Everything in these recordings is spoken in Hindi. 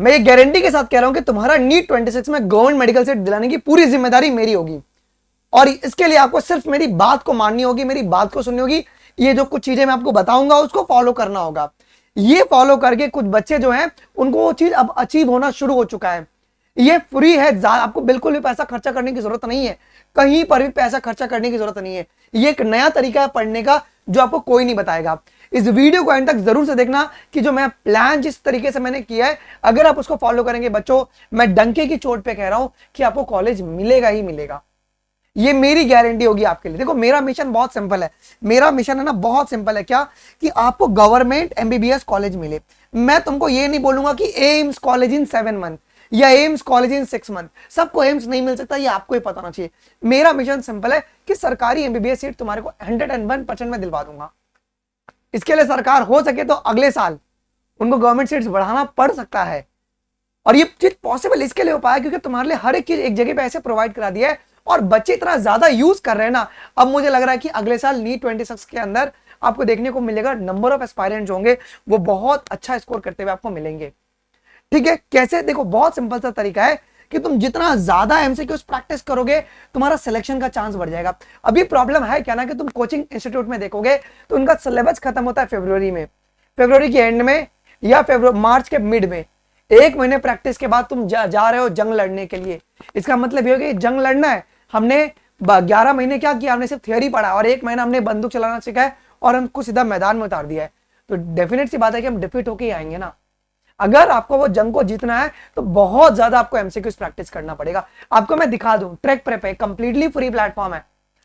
मैं ये गारंटी के साथ कह रहा हूं कि तुम्हारा नीट 26 में गवर्नमेंट मेडिकल सीट दिलाने की पूरी जिम्मेदारी मेरी होगी, और इसके लिए आपको सिर्फ मेरी बात को माननी होगी, मेरी बात को सुननी होगी। ये जो कुछ चीजें मैं आपको बताऊंगा उसको फॉलो करना होगा। ये फॉलो करके कुछ बच्चे जो हैं उनको वो चीज अब अचीव होना शुरू हो चुका है। ये फ्री है, आपको बिल्कुल भी पैसा खर्चा करने की जरूरत नहीं है, कहीं पर भी पैसा खर्चा करने की जरूरत नहीं है। ये एक नया तरीका है पढ़ने का जो आपको कोई नहीं बताएगा। इस वीडियो को एंड तक जरूर से देखना कि जो मैं प्लान जिस तरीके से मैंने किया है, अगर आप उसको फॉलो करेंगे बच्चों, मैं डंके की चोट पे कह रहा हूं कि आपको कॉलेज मिलेगा ही मिलेगा। ये मेरी गारंटी होगी आपके लिए। देखो मेरा मिशन बहुत सिंपल है, मेरा मिशन है ना बहुत सिंपल है, क्या कि आपको गवर्नमेंट एमबीबीएस कॉलेज मिले। मैं तुमको ये नहीं बोलूंगा कि एम्स कॉलेज इन 7 मंथ या एम्स कॉलेज इन 6 मंथ, सबको एम्स नहीं मिल सकता, ये आपको ही पता होना चाहिए। मेरा मिशन सिंपल है कि सरकारी एमबीबीएस सीट तुम्हारे को 101% में दिलवा दूंगा। इसके लिए सरकार हो सके तो अगले साल उनको गवर्नमेंट सीट्स बढ़ाना पड़ सकता है, और ये चीज पॉसिबल इसके लिए हो पाया क्योंकि तुम्हारे लिए हर एक चीज एक जगह पे ऐसे प्रोवाइड करा दिया है, और बच्चे इतना ज्यादा यूज कर रहे हैं ना। अब मुझे लग रहा है कि अगले साल नीट 26 के अंदर आपको देखने को मिलेगा नंबर ऑफ एस्पायरेंट्स होंगे वो बहुत अच्छा स्कोर करते हुए आपको मिलेंगे। ठीक है, कैसे? देखो बहुत सिंपल सा तरीका है कि तुम जितना ज्यादा एमसीक्यूज प्रैक्टिस करोगे तुम्हारा सिलेक्शन का चांस बढ़ जाएगा। अभी प्रॉब्लम है क्या ना कि तुम कोचिंग इंस्टीट्यूट में देखोगे तो उनका सिलेबस खत्म होता है फरवरी में, फरवरी के एंड में या मार्च के मिड में। 1 महीने प्रैक्टिस के बाद तुम जा रहे हो जंग लड़ने के लिए। इसका मतलब ये हो कि जंग लड़ना है। हमने 11 महीने क्या किया, हमने सिर्फ थियोरी पढ़ा और 1 महीना हमने बंदूक चलाना सीखा है और हमको सीधा मैदान में उतार दिया है। तो डेफिनेट सी बात है कि हम डिफीट होके ही आएंगे ना। अगर आपको वो जंग को जीतना है तो बहुत ज्यादा आपको एमसीक्यूज प्रैक्टिस करना पड़ेगा। आपको मैं दिखा दूं, ट्रैक प्रेप है, कंप्लीटली फ्री प्लेटफॉर्म है,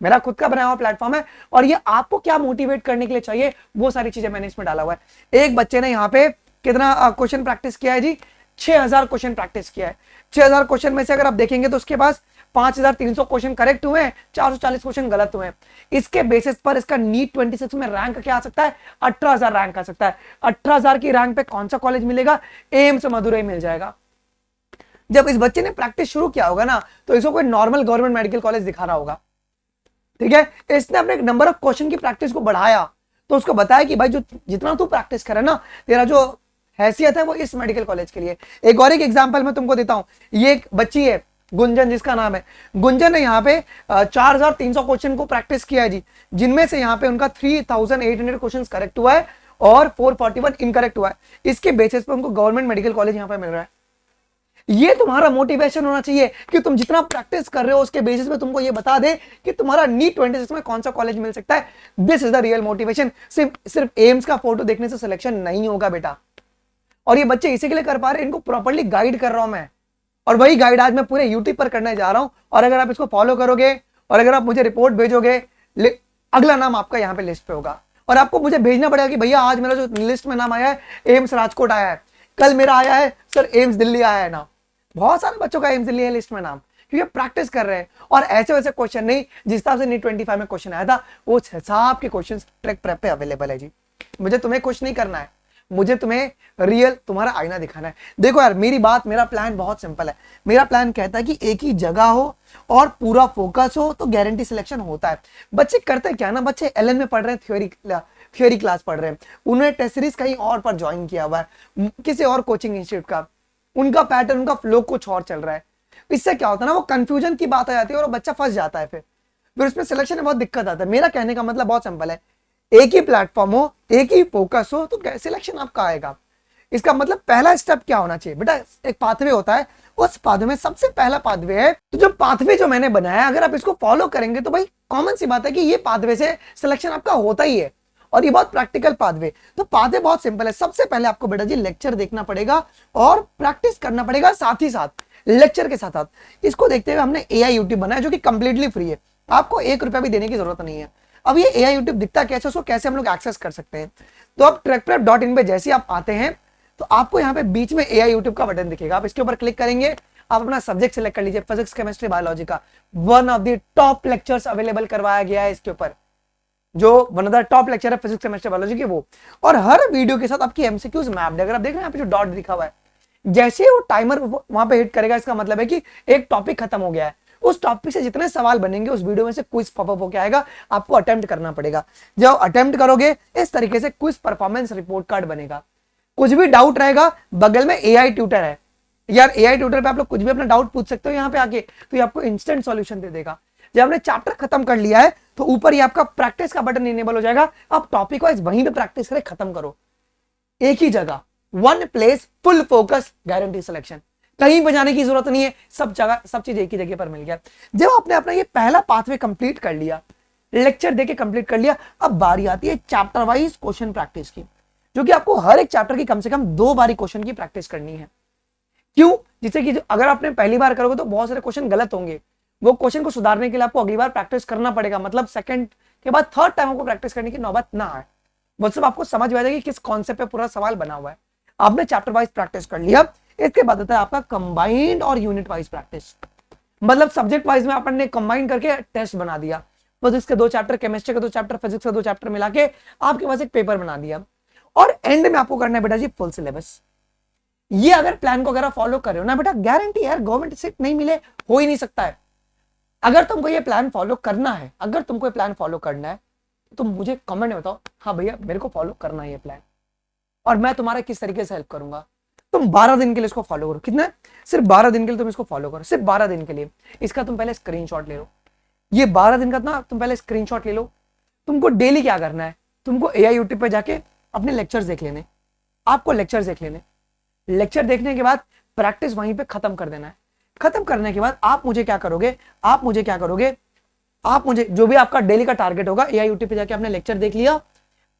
मेरा खुद का बनाया हुआ प्लेटफॉर्म है, और ये आपको क्या मोटिवेट करने के लिए चाहिए वो सारी चीजें मैंने इसमें डाला हुआ है। एक बच्चे ने यहाँ पे कितना क्वेश्चन प्रैक्टिस किया है जी? 6000 क्वेश्चन प्रैक्टिस किया है। 6000 क्वेश्चन में से अगर आप देखेंगे तो उसके पास 5300 क्वेश्चन करेक्ट हुए हैं, 440 क्वेश्चन गलत हुए हैं। इसके बेसिस पर इसका नीट 26 में रैंक क्या आ सकता है? 18000 रैंक आ सकता है। 18000 की रैंक पे कौन सा कॉलेज मिलेगा? एम्स मदुरई मिल जाएगा। जब इस बच्चे ने प्रैक्टिस शुरू किया होगा ना तो इसको कोई नॉर्मल गवर्नमेंट मेडिकल कॉलेज दिखा रहा होगा। ठीक है, इसने अपने नंबर ऑफ क्वेश्चन की प्रैक्टिस को बढ़ाया तो उसको बताया कि भाई जो जितना तू प्रैक्टिस करे ना, तेरा जो हैसियत है वो इस मेडिकल कॉलेज के लिए। एक और एक एग्जांपल मैं तुमको देता हूं। ये एक बच्ची है गुंजन, जिसका नाम है गुंजन ने यहाँ पे 4300 क्वेश्चन को प्रैक्टिस किया है जी, जिनमें से यहाँ पे उनका 3800 क्वेश्चन करेक्ट हुआ है और 441 इनकरेक्ट हुआ है। इसके बेसिस पे उनको गवर्नमेंट मेडिकल कॉलेज यहाँ पे मिल रहा है। ये तुम्हारा मोटिवेशन होना चाहिए कि तुम जितना प्रैक्टिस कर रहे हो उसके बेसिस पे तुमको ये बता दे कि तुम्हारा नीट 26 में कौन सा कॉलेज मिल सकता है। This is the real motivation. सिर्फ एम्स का फोटो देखने से सिलेक्शन नहीं होगा बेटा, और ये बच्चे इसी के लिए कर पा रहे हैं, इनको प्रॉपर्ली गाइड कर रहा हूं मैं, और वही गाइड आज मैं पूरे यूट्यूब पर करने जा रहा हूं। और अगर आप इसको फॉलो करोगे और अगर आप मुझे रिपोर्ट भेजोगे, अगला नाम आपका यहाँ पे लिस्ट पे होगा, और आपको मुझे भेजना पड़ेगा कि भैया आज मेरा जो लिस्ट में नाम आया है एम्स राजकोट आया है, कल मेरा आया है सर एम्स दिल्ली आया है ना। बहुत सारे बच्चों का एम्स दिल्ली है लिस्ट में नाम, क्योंकि प्रैक्टिस कर रहे हैं। और ऐसे वैसे क्वेश्चन नहीं, जिस हिसाब से नीट 25 में क्वेश्चन आया था वो हिसाब के क्वेश्चन ट्रैक प्रेप पे अवेलेबल है जी। मुझे तुम्हें कुछ नहीं करना है, मुझे तुम्हें रियल तुम्हारा आईना दिखाना है। देखो यार मेरा प्लान बहुत सिंपल है। मेरा प्लान कहता है कि एक ही जगह हो और पूरा फोकस हो तो गारंटी सिलेक्शन होता है। बच्चे करते क्या ना, बच्चे एलएन में पढ़ रहे हैं, थ्योरी क्लास पढ़ रहे हैं, उन्होंने टेस्ट सीरीज कहीं और पर ज्वाइन किया हुआ है किसी और कोचिंग इंस्टीट्यूट का, उनका पैटर्न उनका फ्लो कुछ और चल रहा है। इससे क्या होता है ना, वो कंफ्यूजन की बात आ जाती है और बच्चा फंस जाता है, फिर उसमें सिलेक्शन में बहुत दिक्कत आता है। मेरा कहने का मतलब बहुत सिंपल है, एक ही प्लेटफॉर्म हो, एक ही फोकस हो तो सिलेक्शन आपका आएगा। इसका मतलब पहला स्टेप क्या होना चाहिए बेटा, एक पाथवे होता है, उस पाथवे में सबसे पहला पाथवे है। तो जो पाथवे जो मैंने बनाया अगर आप इसको फॉलो करेंगे तो भाई कॉमन सी बात है कि ये पाथवे से सिलेक्शन आपका होता ही है, और ये बहुत प्रैक्टिकल पाथवे। तो पाथवे बहुत सिंपल है। सबसे पहले आपको बेटा जी लेक्चर देखना पड़ेगा और प्रैक्टिस करना पड़ेगा साथ ही साथ, लेक्चर के साथ साथ। इसको देखते हुए हमने एआई यूट्यूब बनाया जो कि कंप्लीटली फ्री है, आपको 1 रुपया भी देने की जरूरत नहीं है। अब ये एआई यूट्यूब दिखता कैसे, उसको कैसे हम लोग एक्सेस कर सकते हैं? तो अब trackprep.in पे जैसे आप आते हैं तो आपको यहाँ पे बीच में एआई यूट्यूब का बटन दिखेगा, आप इसके ऊपर क्लिक करेंगे, आप अपना सब्जेक्ट सिलेक्ट कर लीजिए, फिजिक्स केमिस्ट्री बायोलॉजी का one of the top lectures available करवाया गया है इसके ऊपर, जो one of the top lecture है फिजिक्स केमिस्ट्री बायोलॉजी के वो। और हर वीडियो के साथ आपकी एमसीक्यूज मैप्ड है। अगर आप देख रहे हैं यहाँ पे जो डॉट लिखा हुआ है, जैसे ही वो टाइमर वहां पे हिट करेगा इसका मतलब है कि एक टॉपिक खत्म हो गया है। उस टॉपिक से जितने सवाल बनेंगे उस वीडियो में से क्विज पॉपअप होकर आएगा, आपको अटेम्प्ट करना पड़ेगा। जब अटेम्प्ट करोगे इस तरीके से क्विज परफॉर्मेंस रिपोर्ट कार्ड बनेगा। कुछ भी डाउट रहेगा बगल में एआई ट्यूटर है यार, एआई ट्यूटर पे आप लोग कुछ भी अपना डाउट पूछ सकते हो यहाँ पे आके, तो ये आपको इंस्टेंट सॉल्यूशन दे देगा। जब आपने चैप्टर खत्म कर लिया है तो ऊपर ही आपका प्रैक्टिस का बटन इनेबल हो जाएगा, आप टॉपिक वाइज वहीं पे प्रैक्टिस करें, खत्म करो एक ही जगह, one place, full focus, guarantee selection, कहीं पे जाने की जरूरत नहीं है, सब जगह सब चीज एक ही जगह पर मिल गया। जब आपने अपना ये पहला पाथवे कंप्लीट कर लिया, लेक्चर देके कंप्लीट कर लिया, अब बारी आती है चैप्टर वाइज क्वेश्चन प्रैक्टिस की, जो कि आपको हर एक चैप्टर की कम से कम 2 बारी क्वेश्चन की प्रैक्टिस करनी है। क्यों? जिससे कि अगर आपने पहली बार करोगे तो बहुत सारे क्वेश्चन गलत होंगे, वो क्वेश्चन को सुधारने के लिए आपको अगली बार प्रैक्टिस करना पड़ेगा, मतलब सेकंड के बाद थर्ड टाइम आपको प्रैक्टिस करने की नौबत ना आए, वो सब आपको समझ में आ जाएगी किस कॉन्सेप्ट पे पूरा सवाल बना हुआ है। आपने चैप्टर वाइज प्रैक्टिस कर लिया, इसके बाद होता है आपका कंबाइंड और यूनिट वाइज प्रैक्टिस, मतलब सब्जेक्ट वाइज में आपने कंबाइन करके टेस्ट बना दिया, फिजिक्स के 2 चैप्टर, केमिस्ट्री के 2 चैप्टर, फिजिक्स के 2 चैप्टर मिला के आपके पास एक पेपर बना दिया, और एंड में आपको करना है बेटा जी फुल सिलेबस। ये अगर प्लान को अगर फॉलो कर रहे हो ना बेटा, गारंटी यार गवर्नमेंट सीट नहीं मिले, हो ही नहीं सकता है। अगर तुमको ये प्लान फॉलो करना है, अगर तुमको ये प्लान फॉलो करना है तो तुम मुझे कमेंट में बताओ, हाँ भैया मेरे को फॉलो करना है ये प्लान, और मैं तुम्हारा किस तरीके से हेल्प करूंगा। तुम 12 दिन के लिए इसको फॉलो करो, कितना? सिर्फ 12 दिन के लिए तुम इसको फॉलो करो, सिर्फ 12 दिन के लिए। इसका तुम पहले स्क्रीनशॉट ले लो, ये 12 दिन का ना तुम पहले स्क्रीनशॉट ले लो। तुमको डेली क्या करना है, तुमको एआई यूट्यूब पे जाके अपने लेक्चर्स देख लेने, आपको लेक्चर्स देख लेने, लेक्चर देखने के बाद प्रैक्टिस वहीं पे खत्म कर देना है। खत्म करने के बाद आप मुझे क्या करोगे, आप मुझे जो भी आपका डेली का टारगेट होगा, एआई यूट्यूब पे जाके आपने लेक्चर देख लिया,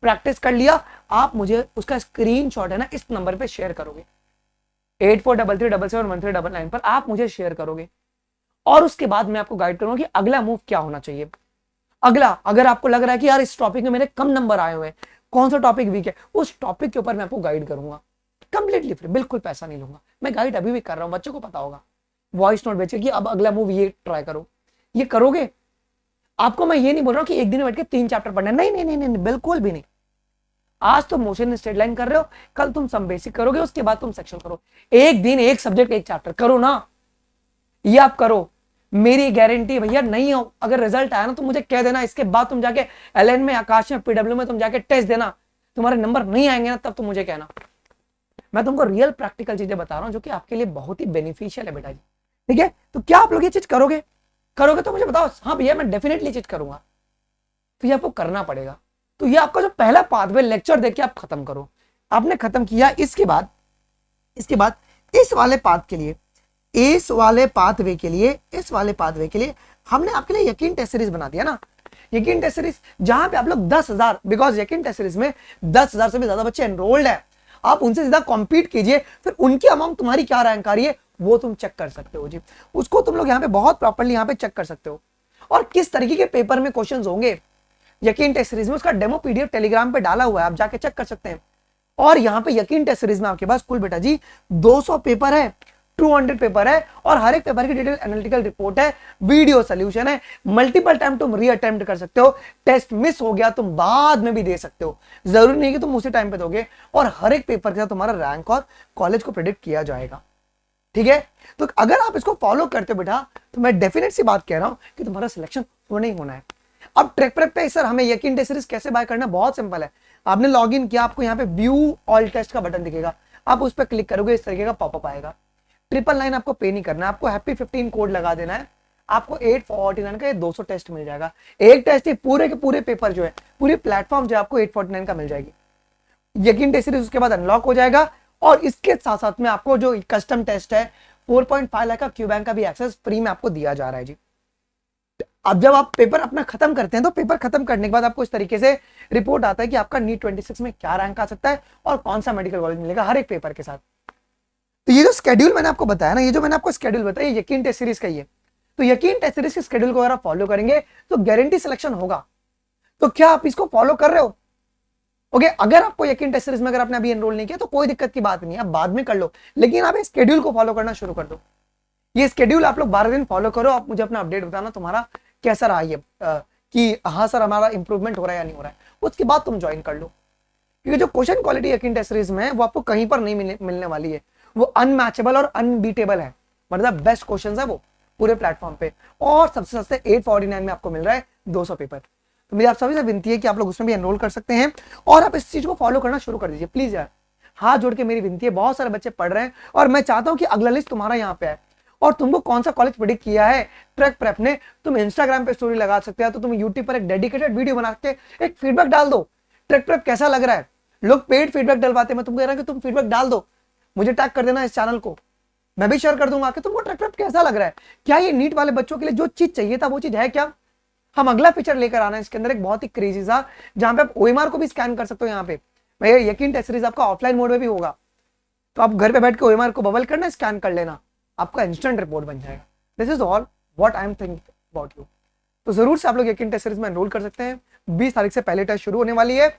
प्रैक्टिस कर लिया, आप मुझे उसका स्क्रीनशॉट है ना इस नंबर पे शेयर करोगे, 8433771399 पर आप मुझे शेयर करोगे, और उसके बाद मैं आपको गाइड करूंगा कि अगला मूव क्या होना चाहिए। अगला, अगर आपको लग रहा है कि यार इस टॉपिक में मेरे कम नंबर आए हुए हैं, कौन सा टॉपिक वीक है, उस टॉपिक के ऊपर मैं आपको गाइड करूंगा, कंप्लीटली फ्री, बिल्कुल पैसा नहीं लूंगा। मैं गाइड अभी भी कर रहा हूं, बच्चों को पता होगा, वॉइस नोट भेजिए कि अब अगला मूव ये ट्राई करो, ये करोगे। आपको मैं ये नहीं बोल रहा हूं कि एक दिन में बैठ के 3 चैप्टर पढ़ना, नहीं नहीं नहीं नहीं, बिल्कुल भी नहीं। आज तुम मोशन स्ट्रेट लाइन कर रहे हो, कल तुम सम बेसिक करोगे, उसके बाद तुम सेक्शन करो, एक दिन एक सब्जेक्ट एक चैप्टर करो ना, ये आप करो। मेरी गारंटी भैया नहीं हो, अगर रिजल्ट आया ना तो मुझे कह देना, इसके बाद तुम जाके एलएन में, आकाश में, पीडब्ल्यू में तुम जाके टेस्ट देना, तुम्हारे नंबर नहीं आएंगे ना तब तुम मुझे कहना। मैं तुमको रियल प्रैक्टिकल चीजें बता रहा हूं जो कि आपके लिए बहुत ही बेनिफिशियल है बेटा जी, ठीक है? तो क्या आप लोग ये चीज करोगे? करोगे तो मुझे बताओ, हाँ भैया मैं डेफिनेटली चीज करूंगा। तो ये आपको करना पड़ेगा। तो ये आपका जो पहला पाथवे लेक्चर देख के आप खत्म करो, आपने खत्म किया, इसके बाद इस वाले पाथ के लिए, इस वाले पाथवे के लिए हमने आपके लिए यकीन टेस्ट सीरीज बना दिया ना, यकीन टेस्ट सीरीज, जहां पे आप लोग 10,000, बिकॉज यकीन टेस्ट सीरीज में 10,000 से भी ज्यादा बच्चे एनरोल्ड है, आप उनसे ज्यादा कॉम्पीट कीजिए, फिर उनकी अमाउंट तुम्हारी क्या रैंक आ रही है वो तुम चेक कर सकते हो जी, उसको तुम लोग यहाँ पे बहुत प्रॉपर्ली यहाँ पे चेक कर सकते हो। और किस तरीके के पेपर में क्वेश्चंस होंगे यकीन टेस्ट सीरीज में, उसका डेमो पीडीएफ टेलीग्राम पे डाला हुआ है, आप जाके चेक कर सकते हैं। और यहाँ पे यकीन टेस्ट सीरीज में आपके पास कुल बेटा जी 200 पेपर है, 200 पेपर है, और हर एक पेपर की डिटेल एनालिटिकल रिपोर्ट है, वीडियो सोल्यूशन है, मल्टीपल टाइम तुम री अटेम्प्ट कर सकते हो, टेस्ट मिस हो गया तुम बाद में भी दे सकते हो, जरूरी नहीं कि तुम उसी टाइम पे दोगे, और हर एक पेपर के साथ तुम्हारा रैंक और कॉलेज को प्रेडिक्ट किया जाएगा, ठीक है? तो अगर आप इसको फॉलो करते हो बेटा, तो मैं डेफिनेट सी बात कह रहा हूं कि तुम्हारा सिलेक्शन होना ही होना है। अब ट्रैक प्रेप पे सर हमें यकीन टेस्ट सीरीज कैसे बाय करना, बहुत सिंपल है। आपने लॉग इन किया, आपको यहाँ पे व्यू ऑल टेस्ट का बटन दिखेगा, आप उस पर क्लिक करोगे, इस तरीके का पॉपअप आएगा। 999 आपको पे नहीं करना है, आपको हैप्पी 15 कोड लगा देना है, आपको 849 का 200 टेस्ट मिल जाएगा। एक टेस्ट ही पूरे के पूरे पेपर जो है, पूरी प्लेटफॉर्म जो आपको 849 का मिल जाएगी। यकीन टेस्ट सीरीज उसके बाद अनलॉक हो जाएगा, और इसके साथ साथ में आपको जो कस्टम टेस्ट है 4.5 लाख का क्यू बैंक का भी एक्सेस फ्री में आपको दिया जा रहा है जी। अब जब आप पेपर अपना खत्म करते हैं, तो पेपर खत्म करने के बाद आपको इस तरीके से रिपोर्ट आता है कि आपका नीट 26 में क्या रैंक आ सकता है और कौन सा मेडिकल कॉलेज मिलेगा हर एक पेपर के साथ। तो ये जो स्केड्यूल मैंने आपको बताया ना, ये जो मैंने आपको स्केड्यूल बताया, यकीन टेस्ट सीरीज का ही है। तो यकीन टेस्ट सीरीज के स्केड्यूल को अगर आप फॉलो करेंगे तो गारंटी सिलेक्शन होगा। तो क्या आप इसको फॉलो कर रहे हो? ओके, अगर आपको यकीन टेस्ट सीरीज में अगर आपने अभी एनरोल नहीं किया तो कोई दिक्कत की बात नहीं है, आप बाद में कर लो, लेकिन आप इस स्केड्यूल को फॉलो करना शुरू कर दो। ये स्केड्यूल आप लोग 12 दिन फॉलो करो, आप मुझे अपना अपडेट बताना तुम्हारा कैसा रहा ये, कि हाँ सर हमारा इंप्रूवमेंट हो रहा है या नहीं हो रहा है, उसके बाद तुम ज्वाइन कर लो। क्योंकि जो क्वेश्चन क्वालिटी यकीन टेस्ट सीरीज में है वो आपको कहीं पर नहीं मिलने वाली है, वो अनमैचेबल और अनबीटेबल है, मतलब बेस्ट क्वेश्चन है वो पूरे प्लेटफॉर्म पे, और सबसे सस्ते 849 में आपको मिल रहा है 200 पेपर। तो मेरी आप सभी से विनती है कि आप लोग उसमें भी एनरोल कर सकते हैं, और आप इस चीज को फॉलो करना शुरू कर दीजिए प्लीज यार। हाथ जोड़ के मेरी विनती है, बहुत सारे बच्चे पढ़ रहे हैं और मैं चाहता हूं कि अगला लिस्ट तुम्हारा यहाँ पे है। और तुमको कौन सा कॉलेज प्रेडिक्ट किया है ट्रैक प्रेप ने, तुम इंस्टाग्राम पे स्टोरी लगा सकते हो, तो तुम यूट्यूब पर एक डेडिकेटेड वीडियो बना के एक फीडबैक डाल दो, ट्रैक प्रेप कैसा लग रहा है। लोग पेड फीडबैक डलवाते हैं, मैं तुमको कह रहा हूं कि तुम फीडबैक डाल दो, मुझे टैग कर देना इस चैनल को, मैं भी शेयर कर दूंगा कि तुमको ट्रैक प्रेप कैसा लग रहा है, क्या ये नीट वाले बच्चों के लिए जो चीज चाहिए था वो चीज है क्या। हम अगला फीचर लेकर आना है इसके अंदर, एक बहुत ही क्रेजी सा, जहां पे आप ओएमआर को भी स्कैन कर सकते हो। यहाँ पे मैं यकीन टेस्ट सीरीज आपका ऑफलाइन मोड में भी होगा, तो आप घर पे बैठ के ओएमआर को बबल करना, स्कैन कर लेना, आपका इंस्टेंट रिपोर्ट बन जाएगा। This is all what I am thinking about you. तो जरूर से आप लोग यकीन टेस्ट सीरीज में एनरोल कर सकते हैं, 20 तारीख से पहले टेस्ट शुरू होने वाली है।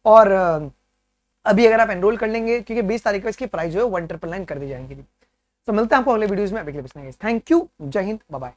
और अभी अगर आप एनरोल कर लेंगे, क्योंकि 20 तारीख को इसकी प्राइस जो है 1999 कर दी जाएंगी। तो मिलते हैं आपको अगले वीडियोस में। थैंक यू, जय हिंद, बाय बाय।